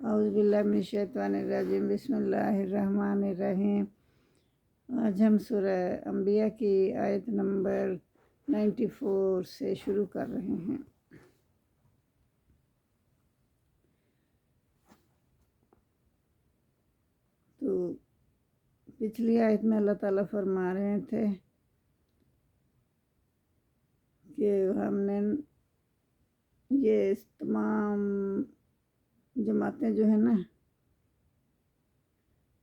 اعوذ باللہ من الشیطان الرجیم، بسم اللہ الرحمن الرحیم۔ آج ہم سورہ انبیاء کی آیت نمبر 94 سے شروع کر رہے ہیں۔ تو پچھلی آیت میں اللہ تعالیٰ فرما رہے تھے کہ ہم نے یہ تمام جماعتیں جو ہیں نا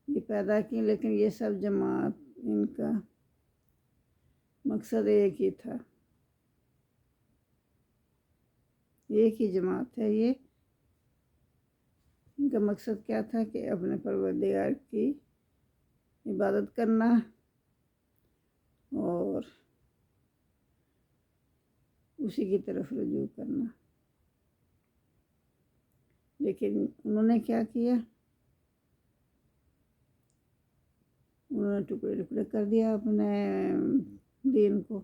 یہ پیدا کی، لیکن یہ سب جماعت ان کا مقصد ایک ہی تھا، ایک ہی جماعت ہے یہ۔ ان کا مقصد کیا تھا کہ اپنے پروردگار کی عبادت کرنا اور اسی کی طرف رجوع کرنا۔ لیکن انہوں نے کیا کیا؟ انہوں نے ٹکڑے ٹکڑے کر دیا اپنے دین کو۔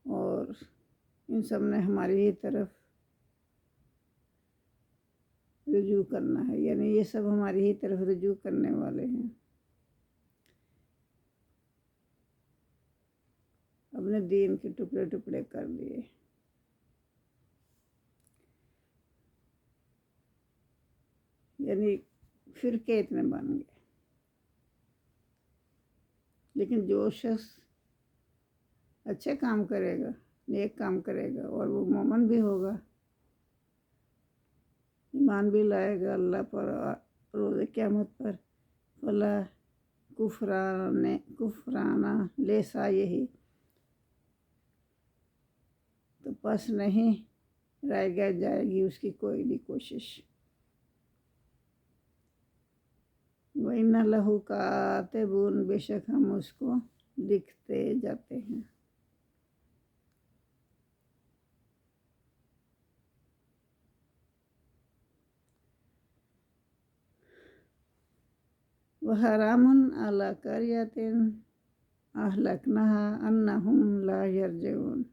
اور ان سب نے ہماری ہی طرف رجوع کرنا ہے، یعنی یہ سب ہماری ہی طرف رجوع کرنے والے ہیں، اپنے دین کے ٹکڑے ٹکڑے کر دیے۔ یعنی فرقے اتنے بن گئے۔ لیکن جو شخص اچھے کام کرے گا، نیک کام کرے گا، اور وہ مومن بھی ہوگا، ایمان بھی لائے گا اللہ پر، روز قیامت پر، فلا کفرانہ لیسا، یہی تو پس نہیں رہ گیا جائے گی اس کی کوئی بھی کوشش۔ وَإِنَّ لَهُ كَاتِبُونَ، بے شک ہم اس کو لکھتے جاتے ہیں۔ وَحَرَامٌ عَلَىٰ قَرْيَةٍ أَهْلَكْنَاهَا أَنَّهُمْ لَا يَرْجِعُونَ،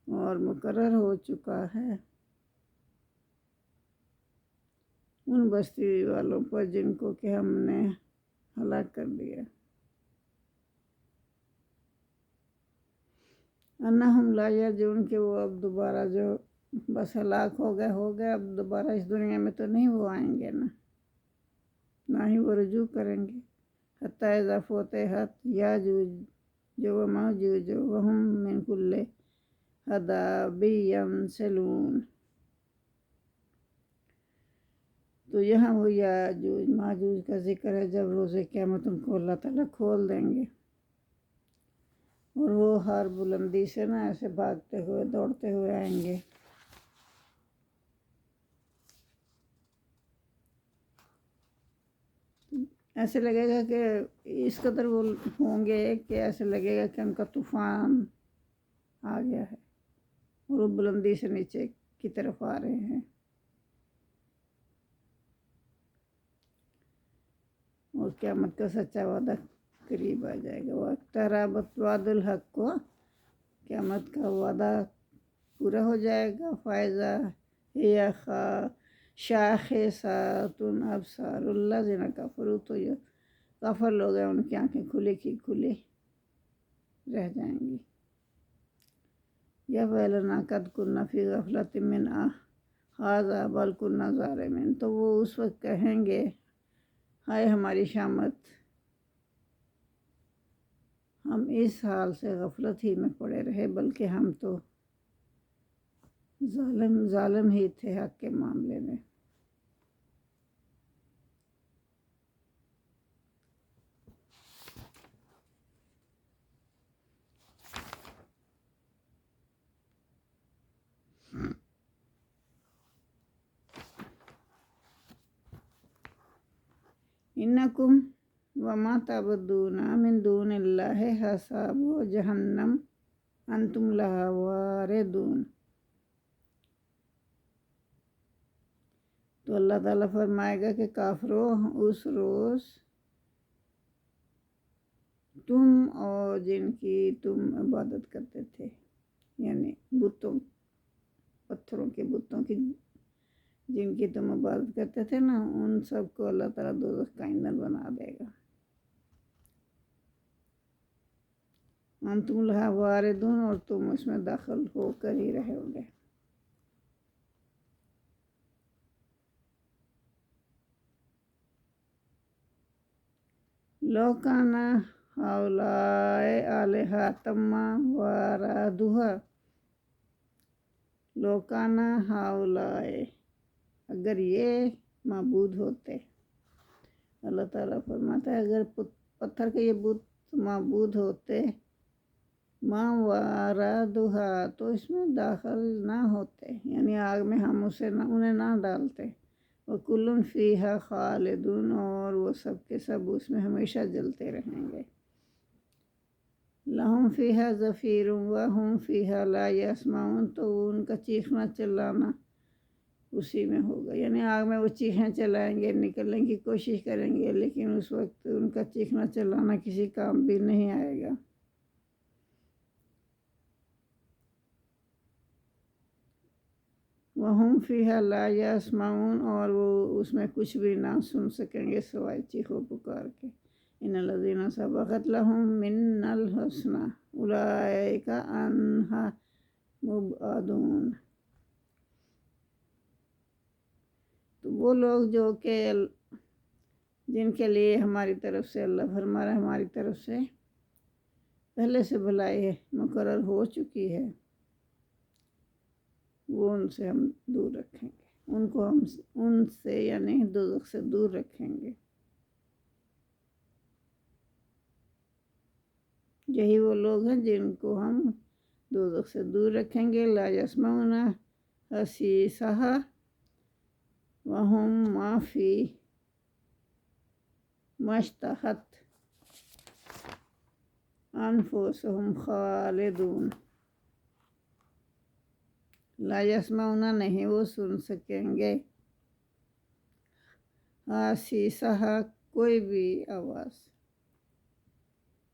اور مقرر ہو چکا ہے ان بستی والوں پر جن کو کہ ہم نے ہلاک کر دیا۔ انہم لا یرجعون، کہ وہ اب دوبارہ جو بس ہلاک ہو گئے اب دوبارہ اس دنیا میں تو نہیں وہ آئیں گے، نہ ہی وہ رجوع کریں گے۔ حتی اذا فتحت یاجوج وماجوج وہم من کل حدب ینسلون، تو یہاں وہ یاجوج ماجوج کا ذکر ہے جب روز قیامت ان کو اللہ تعالیٰ کھول دیں گے، اور وہ ہر بلندی سے نا ایسے بھاگتے ہوئے دوڑتے ہوئے آئیں گے۔ ایسے لگے گا کہ اس قدر وہ ہوں گے کہ ایسے لگے گا کہ ان کا طوفان آ گیا ہے اور وہ بلندی سے نیچے کی طرف آ رہے ہیں۔ اور قیامت کا سچا وعدہ قریب آ جائے گا۔ واقتربت وعد الحق، کو قیامت کا وعدہ پورا ہو جائے گا۔ فائزہ ہی شاخصۃ ابصار الذین کفروا، تو یہ کافر لوگ ہیں ان کی آنکھیں کھلی کی کھلی رہ جائیں گی۔ یا ویلنا قد کنا فی غفلۃ من ھذا بل کنا ظالمین، تو وہ اس وقت کہیں گے ہائے ہماری شامت، ہم اس حال سے غفلت ہی میں پڑے رہے، بلکہ ہم تو ظالم ہی تھے حق کے معاملے میں۔ انکم وما تعبدون من دون اللہ حساب جہنم انتم لہا واردون، تو اللہ تعالیٰ فرمائے گا کہ کافروں، اس روز تم اور جن کی تم عبادت کرتے تھے، یعنی بتوں، پتھروں کے بتوں کی جن کی تم عبادت کرتے تھے نا، ان سب کو اللہ تعالیٰ دوزخ کا ایندھن بنا دے گا۔ انتم لہا واردون، اور تم اس میں داخل ہو کر ہی رہو گے۔ لو کان ہؤلاء آلہۃ ما وردوہا، لو کان ہؤلاء، اگر یہ معبود ہوتے، اللہ تعالیٰ فرماتا ہے اگر پتھر کے یہ بت معبود ہوتے، ما وردوہا، تو اس میں داخل نہ ہوتے، یعنی آگ میں ہم انہیں نہ ڈالتے۔ وَكُلٌّ فِيهَا خَالِدُونَ، اور وہ سب کے سب اس میں ہمیشہ جلتے رہیں گے۔ لَهُمْ فِيهَا زَفِيرٌ وَهُمْ فِيهَا لَا يَسْمَعُونَ، تو ان کا چیخنا چلانا اسی میں ہوگا، یعنی آگ میں وہ چیخیں چلائیں گے، نکلنے کی کوشش کریں گے، لیکن اس وقت ان کا چیخنا چلانا کسی کام بھی نہیں آئے گا۔ وَهُمْ فِيهَا لَا يَسْمَعُونَ، اور وہ اس میں کچھ بھی نہ سن سکیں گے سوائے چیخو پکار کے۔ إِنَّ الَّذِينَ سَبَقَتْ لَهُم مِّنَّا الْحُسْنَىٰ أُولَٰئِكَ عَنْهَا مُبْعَدُونَ، تو وہ لوگ جو کہ جن کے لیے ہماری طرف سے، اللہ فرما رہا ہے ہماری طرف سے پہلے سے بھلائی مقرر ہو چکی ہے، وہ ان سے ہم دور رکھیں گے، ان کو ہم ان سے یعنی دوزخ سے دور رکھیں گے۔ یہی وہ لوگ ہیں جن کو ہم دوزخ سے دور رکھیں گے۔ لا یسمعون حسیسہا وہم ما فی مشتہت انفسہم خالدون، لا یسمعون، نہیں وہ سن سکیں گے، حسیسہا، کوئی بھی آواز،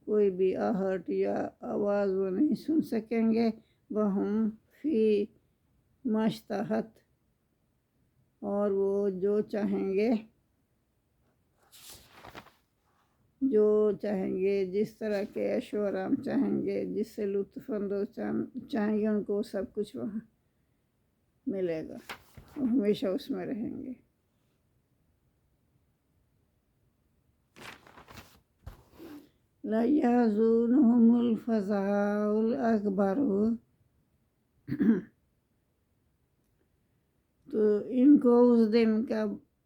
کوئی بھی آہٹ یا آواز وہ نہیں سن سکیں گے۔ وہم فی مشتہت، اور وہ جو چاہیں گے، جس طرح کے عیش و آرام چاہیں گے، جس سے لطف اندوز چاہیں گے، ان کو سب کچھ وہاں ملے گا، وہ ہمیشہ اس میں رہیں گے۔ لا يحزنهم الفزع الأكبر، تو ان کو اس دن کا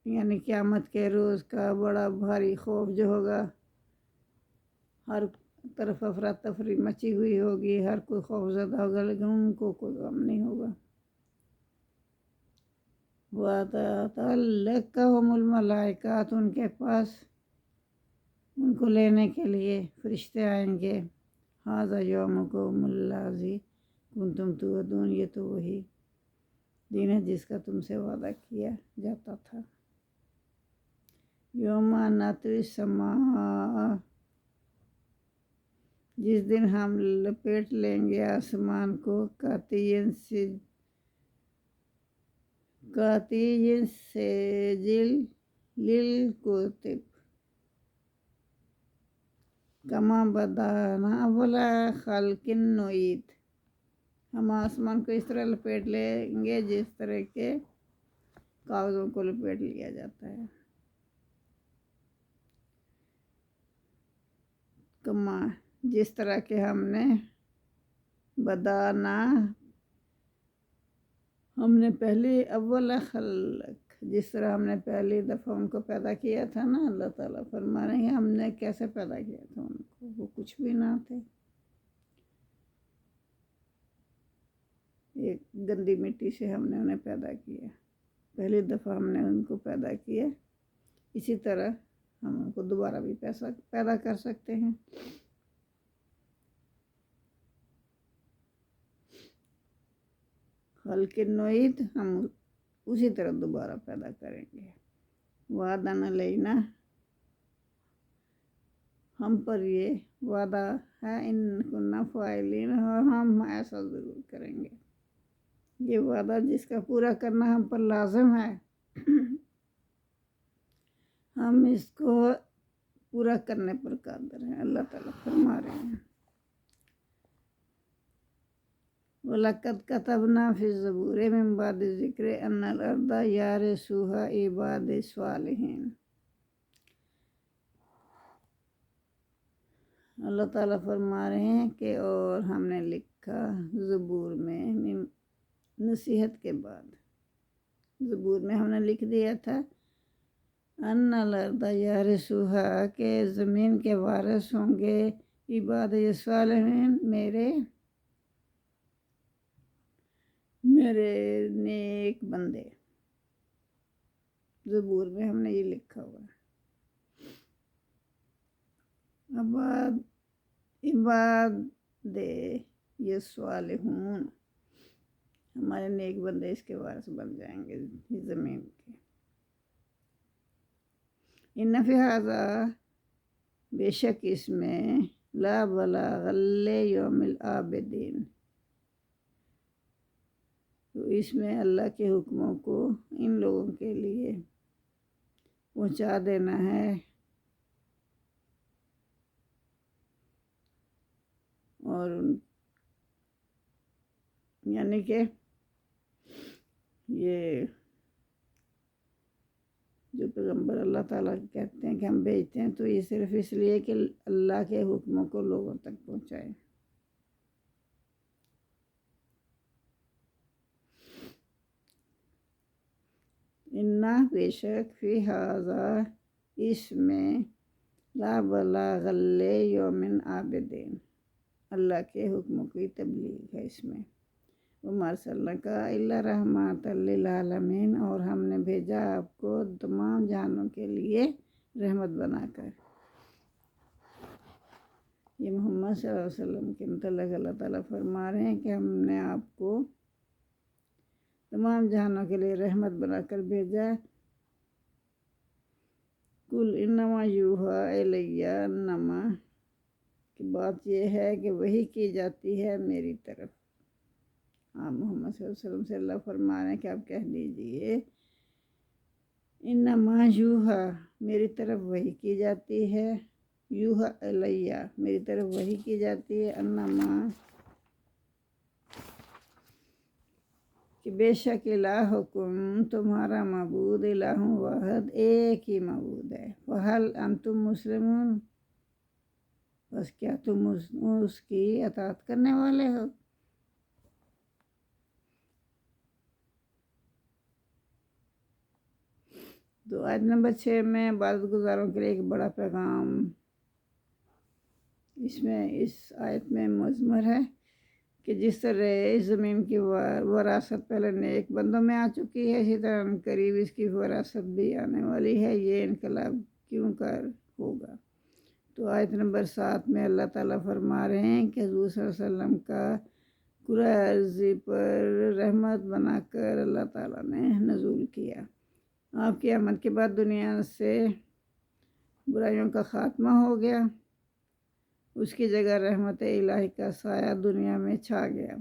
یعنی قیامت کے روز کا بڑا بھاری خوف جو ہوگا، ہر طرف افراتفری مچی ہوئی ہوگی، ہر کوئی خوف زدہ ہوگا، لیکن ان کو کوئی غم نہیں ہوگا۔ وَتَتَلَقَّاهُمُ الْمَلَائِكَةُ، ان کے پاس ان کو لینے کے لیے فرشتے آئیں گے۔ هَذَا يَوْمُكُمُ الَّذِي كُنتُمْ تُوعَدُونَ، یہ تو وہی دن ہے جس کا تم سے وعدہ کیا جاتا تھا۔ یوم نطوی السماء، جس دن ہم لپیٹ لیں گے آسمان کو، کاطی سجل للکتب، کما بدانا اول خلق نعید، ہم آسمان کو اس طرح لپیٹ لیں گے جس طرح کے کاغذوں کو لپیٹ لیا جاتا ہے۔ کما، جس طرح کہ ہم نے بدانا، ہم نے پہلی اول خلق، جس طرح ہم نے پہلی دفعہ ان کو پیدا کیا تھا نا، اللہ تعالیٰ فرما رہے ہیں ہم نے کیسے پیدا کیا تھا ان کو، وہ کچھ بھی نہ تھے، ایک گندی مٹی سے ہم نے انہیں پیدا کیا، پہلی دفعہ ہم نے ان کو پیدا کیا، اسی طرح ہم ان کو دوبارہ بھی پیدا کر سکتے ہیں۔ خلق نعید، ہم اسی طرح دوبارہ پیدا کریں گے۔ وعدن علینا، ہم پر یہ وعدہ ہے ان کننا فاعلین، اور ہم ایسا ضرور کریں گے۔ یہ وعدہ جس کا پورا کرنا ہم پر لازم ہے، ہم اس کو پورا کرنے پر قادر ہیں۔ اللہ تعالیٰ فرما رہے ہیں وَلَقَدْ كَتَبْنَا فِي الزَّبُورِ مِن بَعْدِ الذِّكْرِ أَنَّ الْأَرْضَ يَرِثُهَا عِبَادِي الصَّالِحِينَ۔ اللہ تعالیٰ فرما رہے ہیں کہ اور ہم نے لکھا زبور میں نصیحت کے بعد، زبور میں ہم نے لکھ دیا تھا ان الارض یرثها کہ زمین کے وارث ہوں گے عبادی الصالحین میرے نیک بندے۔ زبور میں ہم نے یہ لکھا ہوا ہے۔ عباد یہ صالحون، ہمارے نیک بندے اس کے وارث بن جائیں گے زمین کے۔ ان فی ھذا بے شک اس میں لا بلاغ لیوم العابدین، تو اس میں اللہ کے حکموں کو ان لوگوں کے لیے پہنچا دینا ہے، اور یعنی کہ یہ جو پیغمبر اللہ تعالیٰ کہتے ہیں کہ ہم بھیجتے ہیں، تو یہ صرف اس لیے کہ اللہ کے حکموں کو لوگوں تک پہنچائے۔ انا بے شک فی ھذا اس میں لا بلاغ لیوم عابدین، اللہ کے حکموں کی تبلیغ ہے اس میں۔ وما ارسلناک الا رحمۃ للعالمین، اور ہم نے بھیجا آپ کو تمام جہانوں کے لیے رحمت بنا کر۔ یہ محمد صلی اللہ علیہ وسلم کے متعلق اللہ تعالیٰ فرما رہے ہیں کہ ہم نے آپ کو تمام جہانوں کے لیے رحمت بنا کر بھیجا۔ قل انما یوحی الی انما، کہ بات یہ ہے کہ وحی کی جاتی ہے میری طرف۔ آپ محمد صلی اللہ علیہ وسلم سے اللہ فرما رہے ہیں کہ آپ کہہ دیجئے انما یوحی، میری طرف وحی کی جاتی ہے، یوحی الی، میری طرف وحی کی جاتی ہے، انما کہ بے شک الہکم تمہارا معبود الہ واحد، ایک ہی معبود ہے۔ فہل انتم مسلمون، بس کیا تم اس کی اطاعت کرنے والے ہو؟ تو آیت نمبر 6 میں عبادت گزاروں کے لیے ایک بڑا پیغام اس آیت میں مضمر ہے کہ جس طرح اس زمین کی وراثت پہلے نیک بندوں میں آ چکی ہے، اسی طرح قریب اس کی وراثت بھی آنے والی ہے۔ یہ انقلاب کیوں کر ہوگا؟ تو آیت نمبر 7 میں اللہ تعالیٰ فرما رہے ہیں کہ حضور صلی اللہ علیہ وسلم کا کرۂ ارضی پر رحمت بنا کر اللہ تعالیٰ نے نزول کیا۔ آپ کی آمد کے بعد دنیا سے برائیوں کا خاتمہ ہو گیا، اس کی جگہ رحمت الہی کا سایہ دنیا میں چھا گیا۔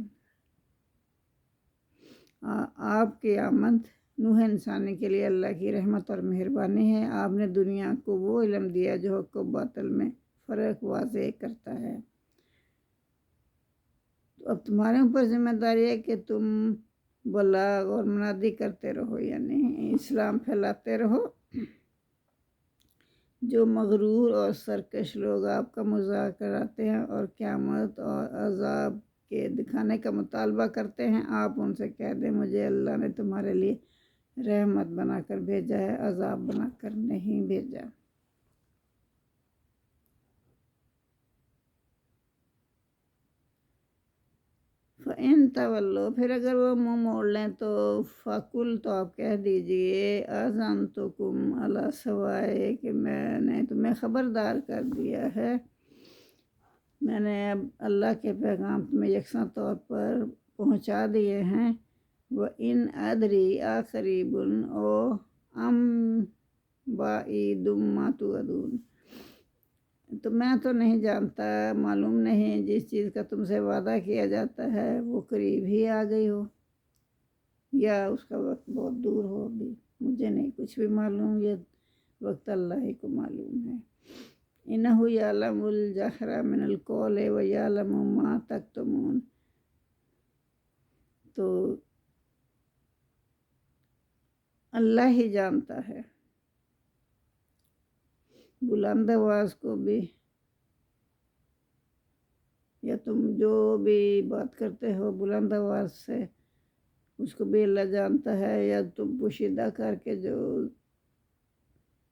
آپ کی آمد نوح انسانی کے لیے اللہ کی رحمت اور مہربانی ہے۔ آپ نے دنیا کو وہ علم دیا جو حق و باطل میں فرق واضح کرتا ہے۔ تو اب تمہارے اوپر ذمہ داری ہے کہ تم بلاغ اور منادی کرتے رہو، یعنی اسلام پھیلاتے رہو۔ جو مغرور اور سرکش لوگ آپ کا مذاق کراتے ہیں اور قیامت اور عذاب کے دکھانے کا مطالبہ کرتے ہیں، آپ ان سے کہہ دیں مجھے اللہ نے تمہارے لیے رحمت بنا کر بھیجا ہے، عذاب بنا کر نہیں بھیجا۔ فَإِن تَوَلُّوا، پھر اگر وہ منہ موڑ لیں تو فَقُل، تو آپ کہہ دیجئے آذَنْتُکُمْ عَلَىٰ سَوَاءٍ، کہ میں نے تمہیں خبردار کر دیا ہے، میں نے اب اللہ کے پیغام تمہیں یکساں طور پر پہنچا دیے ہیں۔ وَإِنْ أَدْرِي أَقَرِیبٌ أَوْ أَمْ بَعِیدٌ مَا تُوعَدُونَ، تو میں تو نہیں جانتا، معلوم نہیں، جس چیز کا تم سے وعدہ کیا جاتا ہے وہ قریب ہی آ گئی ہو یا اس کا وقت بہت دور ہو ابھی، مجھے نہیں کچھ بھی معلوم، یہ وقت اللہ ہی کو معلوم ہے۔ اِنَّهُ يَعْلَمُ الْجَهْرَ مِنَ الْقَوْلِ وَيَعْلَمُ مَا تَكْتُمُونَ، تو اللہ ہی جانتا ہے بلند آواز کو بھی، یا تم جو بھی بات کرتے ہو بلند آواز سے اس کو بھی اللہ جانتا ہے، یا تم پوشیدہ کر کے جو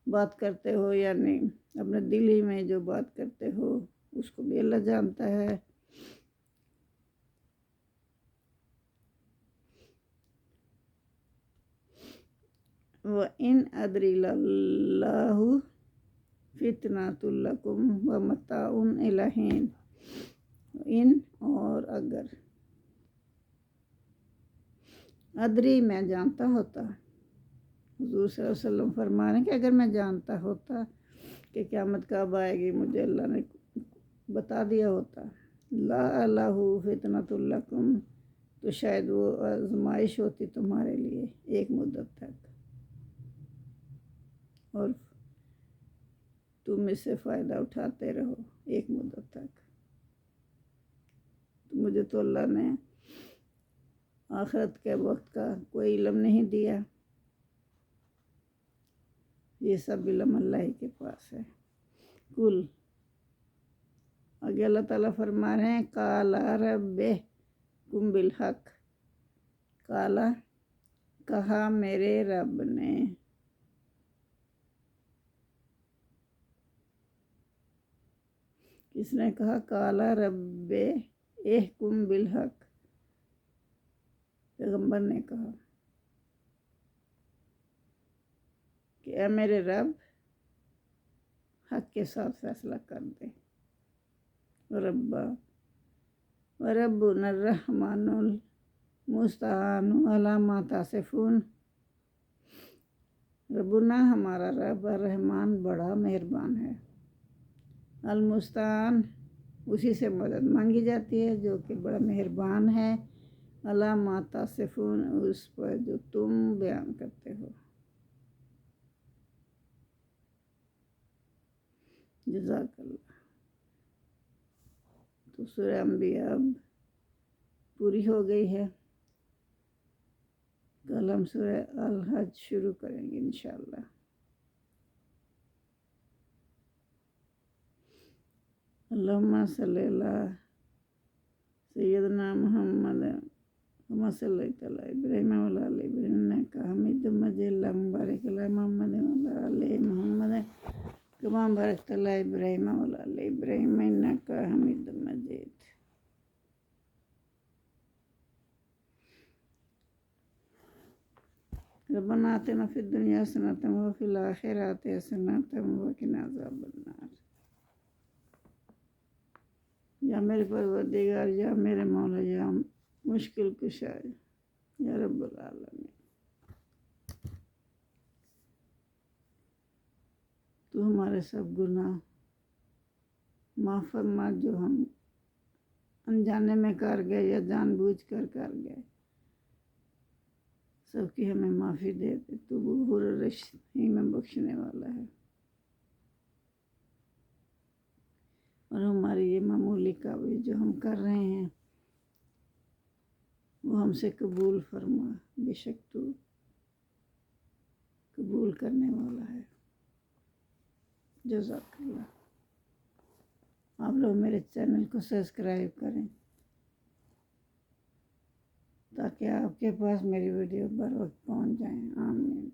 بات کرتے ہو، یعنی اپنے دل ہی میں جو بات کرتے ہو اس کو بھی اللہ جانتا ہے۔ وَإِنْ أَدْرِ اللَّهُ فِتْنَةٌ لَكُمْ وَمَتَاعٌ إِلَىٰ حِينٍ، ان اور اگر، ادری میں جانتا ہوتا، حضور صلی اللہ علیہ وسلم فرما رہے ہیں کہ اگر میں جانتا ہوتا کہ قیامت کب آئے گی، مجھے اللہ نے بتا دیا ہوتا، لا اللہ فتنۃ لکم، تو شاید وہ آزمائش ہوتی تمہارے لیے ایک مدت تک، اور تم اس سے فائدہ اٹھاتے رہو ایک مدت تک۔ تو مجھے تو اللہ نے آخرت کے وقت کا کوئی علم نہیں دیا، یہ سب علم اللہ ہی کے پاس ہے۔ کل، آگے اللہ تعالیٰ فرما رہے ہیں قال ربکم بالحق، قالا کہا میرے رب نے، کس نے کہا؟ قال رب احکم بالحق، پیغمبر نے کہا کہ اے میرے رب حق کے ساتھ فیصلہ کر دے۔ وربنا الرحمن المستعان علی ما تصفون، ربنا ہمارا رب الرحمن بڑا مہربان ہے، المستعان اسی سے مدد مانگی جاتی ہے جو کہ بڑا مہربان ہے، علی ما تصفون اس پر جو تم بیان کرتے ہو۔ جزاک اللہ۔ تو سورہ انبیاء اب پوری ہو گئی ہے، کل ہم سورہ الحج شروع کریں گے انشاءاللہ۔ اللہم صلی اللہ سیدنا محمد کما صلیت علی ابراہیم وعلی آل ابراہیم انک حمید مجید، اللہم بارک علی محمد وعلی آل محمد کما بارکت علی ابراہیم وعلی آل ابراہیم انک حمید مجید۔ ربنا آتنا فی الدنیا حسنۃ وفی الآخرۃ حسنۃ وقنا عذاب النار۔ یا میرے پروردگار، یا میرے مولا، یا مشکل کشا، یا رب العالمین، تو ہمارے سب گناہ معاف فرما جو ہم انجانے میں کر گئے یا جان بوجھ کر گئے، سب کی ہمیں معافی دے دے، تو غفور رحیم میں بخشنے والا ہے، اور ہماری یہ معمولی کاوش جو ہم کر رہے ہیں وہ ہم سے قبول فرما، بے شک تو قبول کرنے والا ہے۔ جزاک اللہ۔ آپ لوگ میرے چینل کو سبسکرائب کریں تاکہ آپ کے پاس میری ویڈیو بر وقت پہنچ جائیں۔ آمین۔